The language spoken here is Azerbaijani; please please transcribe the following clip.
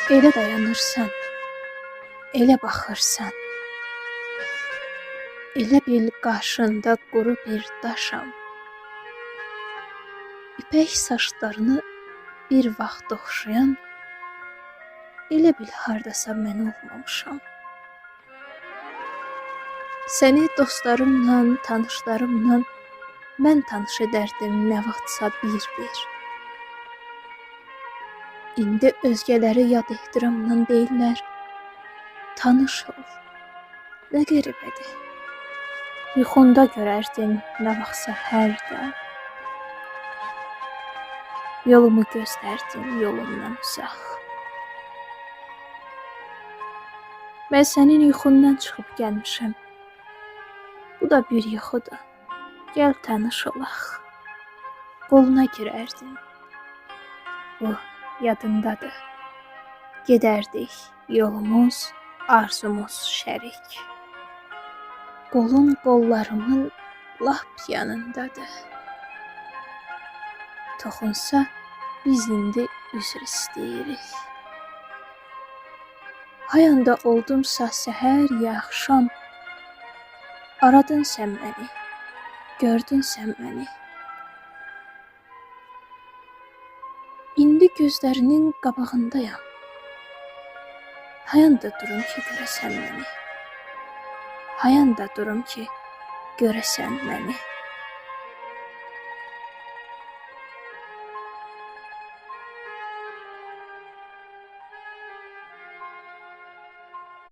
Elə dayanırsan, elə baxırsan. Elə bil qarşında quru bir daşam. İpək saçlarını bir vaxt oxşayan, elə bil hardasa mən olmamışam. Səni dostlarımla, tanışlarımla mən tanış edərdim nə vaxtsa bir-bir. İndi özgələri yad ehtiramla deyirlər, tanış ol, nə qəribədir. Yuxunda görərdin nə vaxtsa hərdən. Yolumu göstərdin yolumdan uzaq. Mən sənin yuxundan çıxıb gəlmişəm. Bu da bir yuxudur. Gəl tanış olaq. Qoluna girərdim. Bu yadındadır. Gedərdik yolumuz, arzumuz şərik. Qolun qollarımın lap yanındadır. Toxunsa biz indi üzr istəyirik. Hayanda oldumsa səhər ya axşam, aradın sən məni, gördün sən məni. İndi gözlərinin qabağındayam. Hayanda durum ki, görəsən məni. Hayanda durum ki, görəsən məni.